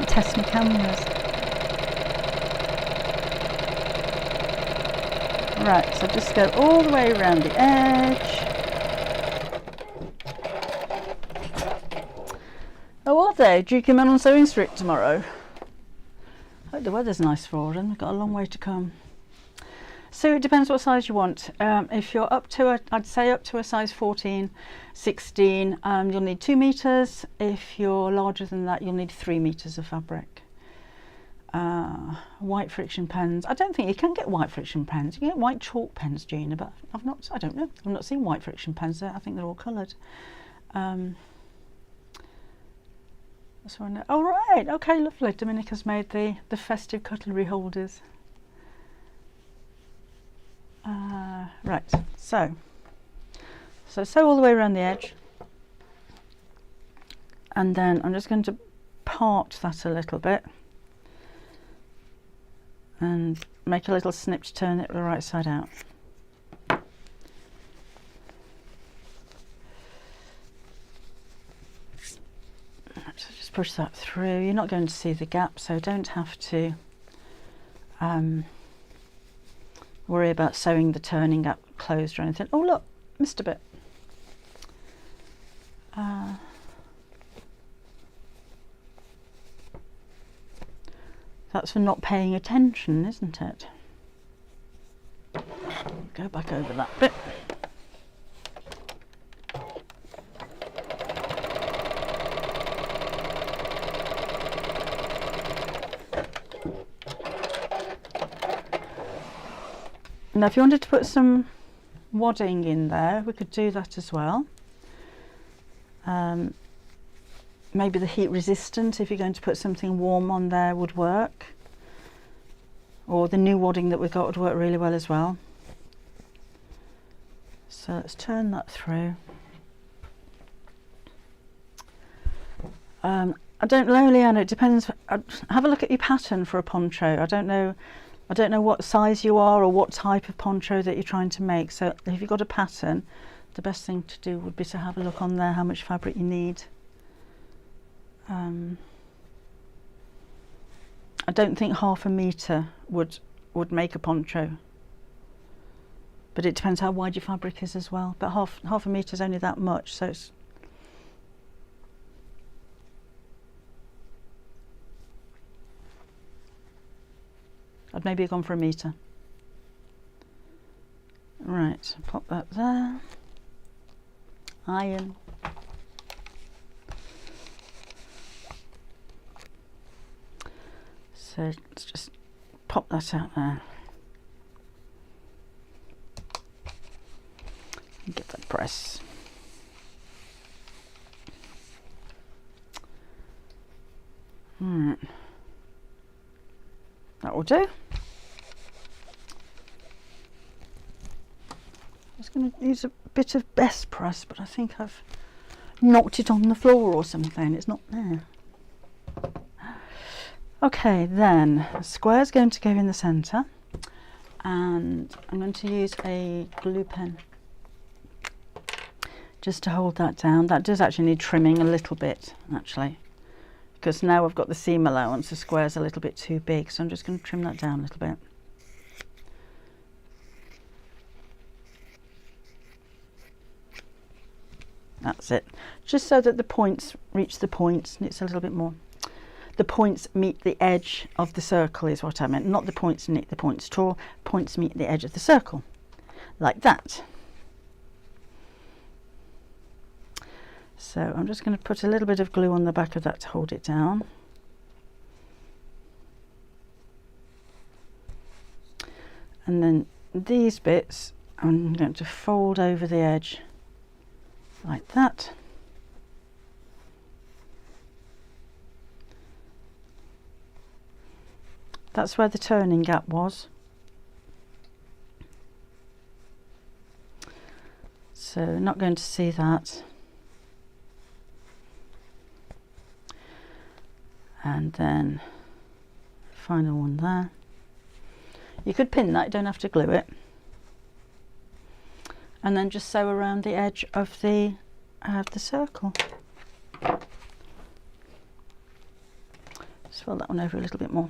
test my cameras. Right, so just go all the way around the edge. Oh, are they? Do you come in on Sewing Street tomorrow? I hope the weather's nice for them. We've got a long way to come. So it depends what size you want. If you're up to I'd say up to a size 14, 16, you'll need 2 meters. If you're larger than that, you'll need 3 meters of fabric. White friction pens. I don't think you can get white friction pens. You can get white chalk pens, Gina, but I don't know. I've not seen white friction pens there. I think they're all coloured. Oh right, okay, lovely. Dominica's made the festive cutlery holders. Right, so sew all the way around the edge, and then I'm just going to part that a little bit and make a little snip to turn it the right side out. So just push that through. You're not going to see the gap, so don't have to worry about sewing the turning gap closed or anything. Oh look, missed a bit. That's for not paying attention, isn't it? Go back over that bit. Now if you wanted to put some wadding in there, we could do that as well. Maybe the heat resistant, if you're going to put something warm on there, would work. Or the new wadding that we've got would work really well as well. So let's turn that through. I don't know, Leanne, it depends. Have a look at your pattern for a poncho. I don't know what size you are or what type of poncho that you're trying to make. So if you've got a pattern, the best thing to do would be to have a look on there how much fabric you need. I don't think 1/2 meter would make a poncho. but it depends how wide your fabric is as well. But half a metre is only that much, so it's I'd maybe have gone for a metre. Right, pop that there. Iron. So let's just pop that out there. And get that press. Right. That will do. I was going to use a bit of best press, but I think I've knocked it on the floor or something. It's not there. Okay, then the square's going to go in the centre, and I'm going to use a glue pen just to hold that down. That does actually need trimming a little bit, actually, because now I've got the seam allowance, the square's a little bit too big, so I'm just going to trim that down a little bit. That's it, just so that the points reach the points, and it's a little bit more. The points meet the edge of the circle is what I meant, not the points meet the points at all. Points meet the edge of the circle, like that. So I'm just going to put a little bit of glue on the back of that to hold it down. And then these bits I'm going to fold over the edge like that. That's where the turning gap was. So not going to see that. And then final one there. You could pin that, you don't have to glue it. And then just sew around the edge of the circle. Just fold that one over a little bit more.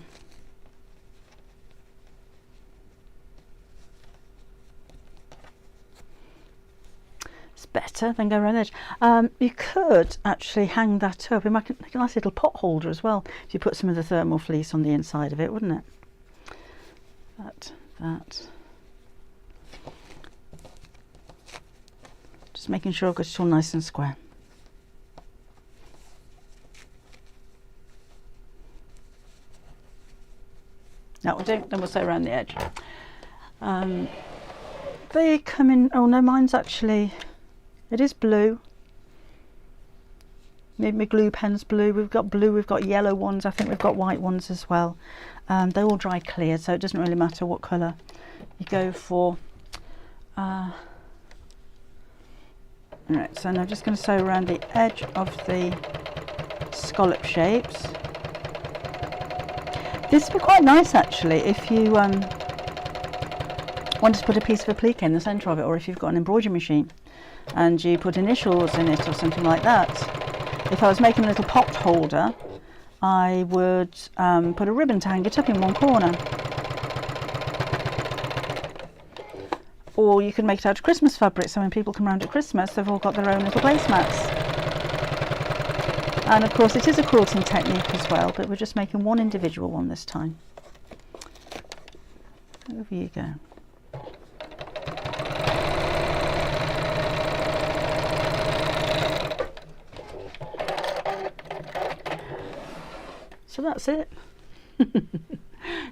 Better than go around the edge. You could actually hang that up. It might make a nice little pot holder as well if you put some of the thermal fleece on the inside of it, wouldn't it? That. Just making sure I've got it all nice and square. That will do. Then we'll sew around the edge. They come in. Oh no, mine's actually. It is blue. My glue pen's blue. We've got yellow ones. I think we've got white ones as well. They all dry clear, so it doesn't really matter what colour you go for. Right, so now I'm just going to sew around the edge of the scallop shapes. This would be quite nice actually if you want to put a piece of applique in the centre of it, or if you've got an embroidery machine and you put initials in it or something like that. If I was making a little pot holder, I would put a ribbon to hang it up in one corner. Or you can make it out of Christmas fabric, so when people come around at Christmas, they've all got their own little placemats. And of course it is a quilting technique as well, but we're just making one individual one this time. Over you go. So that's it.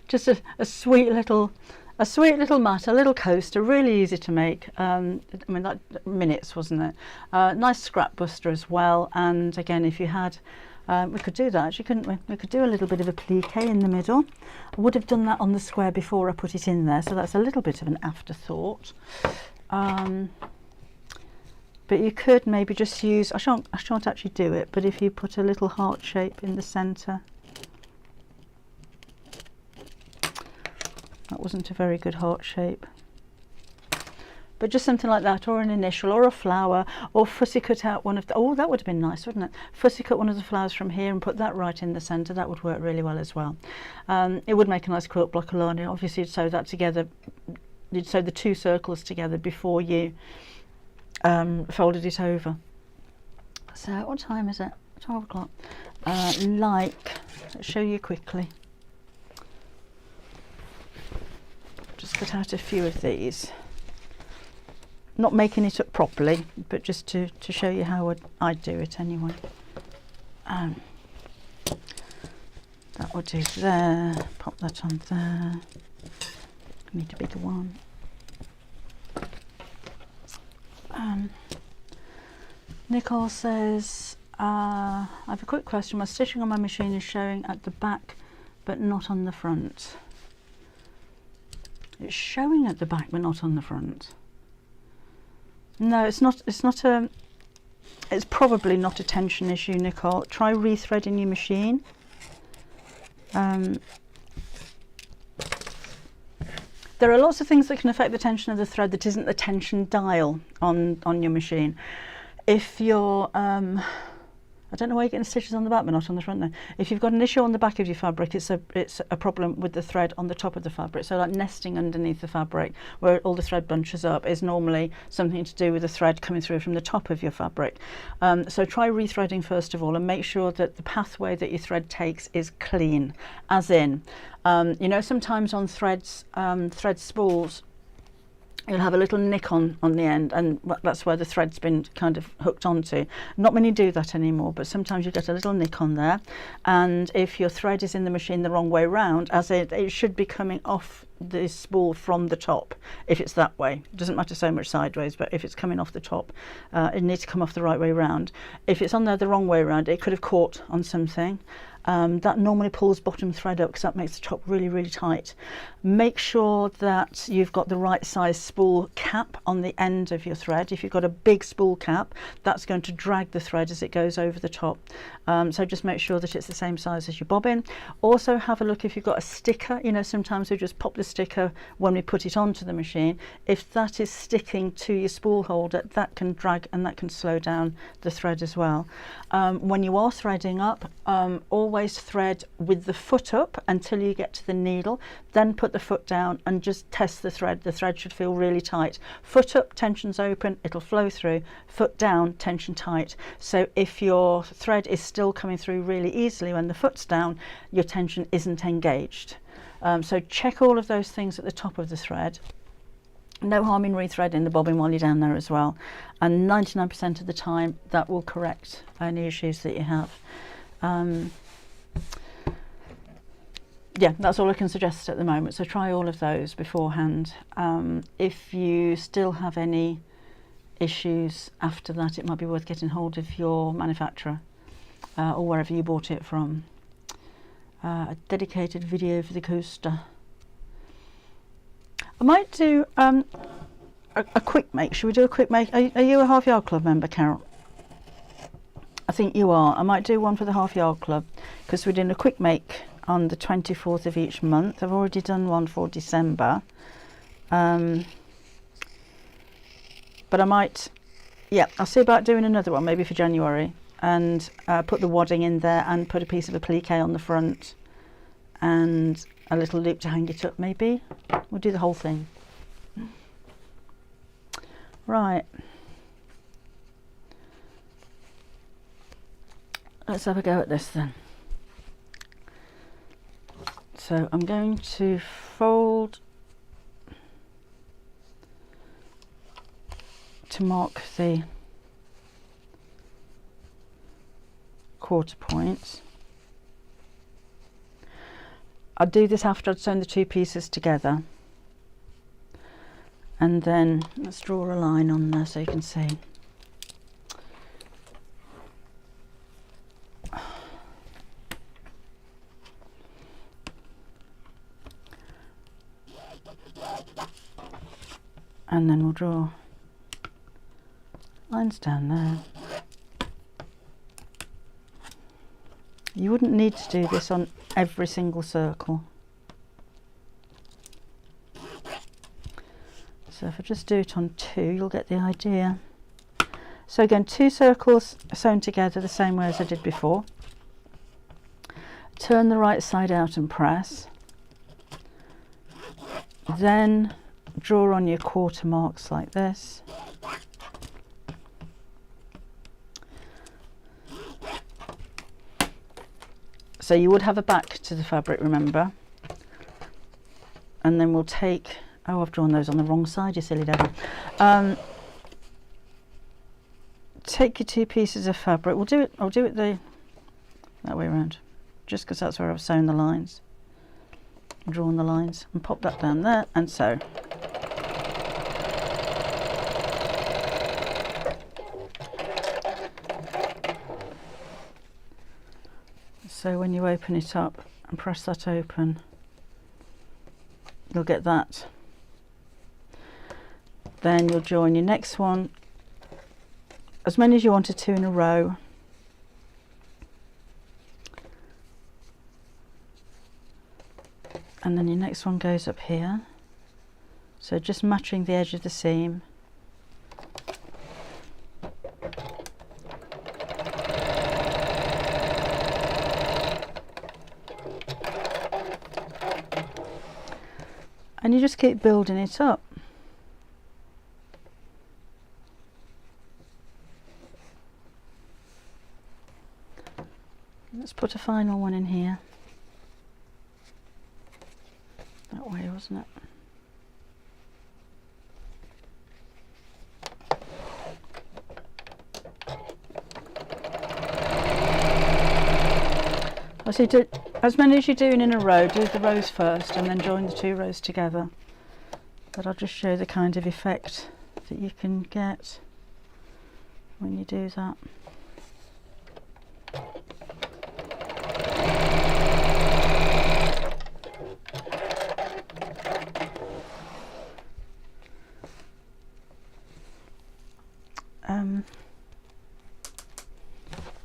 Just a sweet little mat, a little coaster, really easy to make. I mean, that minutes, wasn't it? Nice scrap buster as well. And again, if you had, we could do that actually, couldn't we? We could do a little bit of applique in the middle. I would have done that on the square before I put it in there, so that's a little bit of an afterthought. But you could maybe just use, I shan't actually do it, but if you put a little heart shape in the centre. That wasn't a very good heart shape. But just something like that, or an initial, or a flower, or fussy cut out one of the, oh, that would have been nice, wouldn't it? Fussy cut one of the flowers from here and put that right in the centre. That would work really well as well. It would make a nice quilt block alone. Obviously, you'd sew that together you'd sew the 2 circles together before you folded it over. So what time is it? 12 o'clock. Let's show you quickly. Just cut out a few of these. Not making it up properly, but just to show you how I'd do it anyway. That would do there. Pop that on there. Need a bigger one. Nicole says, I have a quick question. My stitching on my machine is showing at the back but not on the front. It's showing at the back but not on the front. No, it's probably not a tension issue, Nicole. Try rethreading your machine. There are lots of things that can affect the tension of the thread that isn't the tension dial on your machine. If you're, I don't know why you're getting stitches on the back but not on the front now. If you've got an issue on the back of your fabric, it's a problem with the thread on the top of the fabric. So like nesting underneath the fabric where all the thread bunches up is normally something to do with the thread coming through from the top of your fabric. So try rethreading first of all and make sure that the pathway that your thread takes is clean, as in, you know, sometimes on threads, thread spools, you'll have a little nick on the end, and that's where the thread's been kind of hooked onto. Not many do that anymore, but sometimes you get a little nick on there, and if your thread is in the machine the wrong way round, as it should be coming off the spool from the top. If it's that way, it doesn't matter so much sideways, but if it's coming off the top, it needs to come off the right way round. If it's on there the wrong way round, it could have caught on something. That normally pulls bottom thread up because that makes the top really, really tight. Make sure that you've got the right size spool cap on the end of your thread. If you've got a big spool cap, that's going to drag the thread as it goes over the top. So just make sure that it's the same size as your bobbin. Also have a look if you've got a sticker. You know, sometimes we just pop the sticker when we put it onto the machine. If that is sticking to your spool holder, that can drag and that can slow down the thread as well. When you are threading up, always thread with the foot up until you get to the needle, then put the foot down and just test the thread. The thread should feel really tight. Foot up, tension's open, it'll flow through. Foot down, tension tight. So if your thread is still coming through really easily when the foot's down, your tension isn't engaged. So check all of those things at the top of the thread. No harm in rethreading the bobbin while you're down there as well, and 99% of the time that will correct any issues that you have. Yeah, that's all I can suggest at the moment, so try all of those beforehand. If you still have any issues after that, it might be worth getting hold of your manufacturer or wherever you bought it from. A dedicated video for the coaster. I might do a quick make. Should we do a quick make? Are you a Half Yard Club member, Carol? I think you are. I might do one for the Half Yard Club because we're doing a quick make on the 24th of each month. I've already done one for December. But I might, yeah, I'll see about doing another one maybe for January, and put the wadding in there and put a piece of applique on the front and a little loop to hang it up maybe. We'll do the whole thing. Right. Let's have a go at this then. So I'm going to fold to mark the quarter points. I'll do this after I've sewn the two pieces together, and then let's draw a line on there so you can see. And then we'll draw lines down there. You wouldn't need to do this on every single circle. So if I just do it on two, you'll get the idea. So again, two circles sewn together the same way as I did before. Turn the right side out and press. Then draw on your quarter marks like this. So you would have a back to the fabric, remember, and then we'll take, oh, I've drawn those on the wrong side, you silly devil. Take your 2 pieces of fabric, I'll do it that way around, just because that's where I've sewn the lines, drawn the lines, and pop that down there and sew. So when you open it up and press that open, you'll get that. Then you'll join your next one, as many as you wanted to in a row. And then your next one goes up here. So just matching the edge of the seam. And you just keep building it up. Let's put a final one in here. That way, wasn't it? So do as many as you're doing in a row, do the rows first and then join the 2 rows together. But I'll just show the kind of effect that you can get when you do that.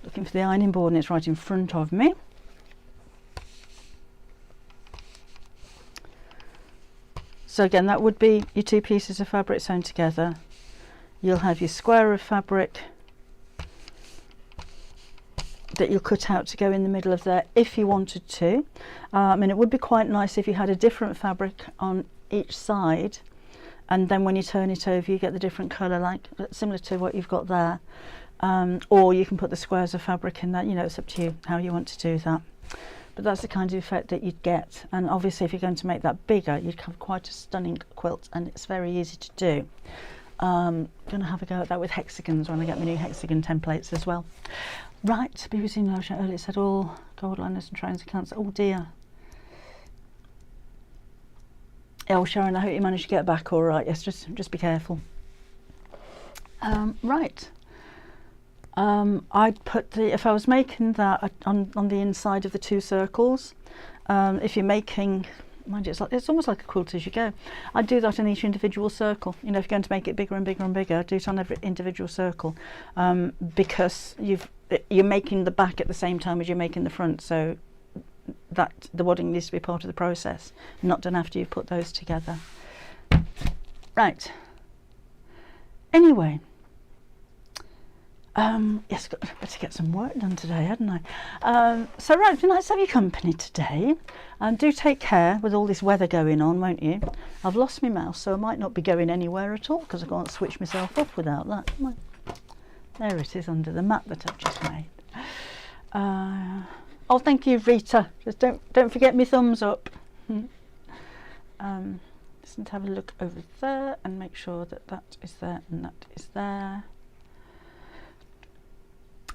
Looking for the ironing board, and it's right in front of me. So again, that would be your 2 pieces of fabric sewn together. You'll have your square of fabric that you'll cut out to go in the middle of there if you wanted to. I mean, it would be quite nice if you had a different fabric on each side, and then when you turn it over you get the different colour, like similar to what you've got there. Or you can put the squares of fabric in that, you know, it's up to you how you want to do that. But that's the kind of effect that you'd get. And obviously if you're going to make that bigger, you'd have quite a stunning quilt, and it's very easy to do. I'm going to have a go at that with hexagons when I get my new hexagon templates as well. Right, BBC News earlier said all gold liners and trains are cancelled. Oh dear. Oh Sharon, I hope you managed to get back all right. Yes, just be careful. Right. I'd put the, if I was making that on the inside of the 2 circles, if you're making, mind you, it's almost like a quilt as you go. I'd do that in each individual circle. You know, if you're going to make it bigger and bigger and bigger, do it on every individual circle, because you're making the back at the same time as you're making the front, so that the wadding needs to be part of the process, not done after you've put those together. Right. Anyway. Yes, better get some work done today, hadn't I? So right, it's been nice to have your company today. Do take care with all this weather going on, won't you? I've lost my mouse, so I might not be going anywhere at all because I can't switch myself off without that. There it is under the mat that I've just made. Oh, thank you, Rita. Just don't forget me thumbs up. Just need to have a look over there and make sure that that is there and that is there.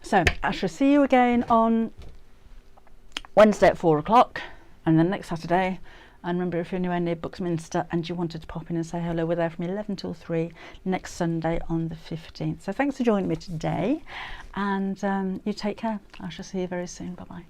So I shall see you again on Wednesday at 4 o'clock, and then next Saturday. And remember, if you're anywhere near Buckminster and you wanted to pop in and say hello, we're there from 11 till 3 next Sunday on the 15th. So thanks for joining me today, and you take care. I shall see you very soon. Bye bye.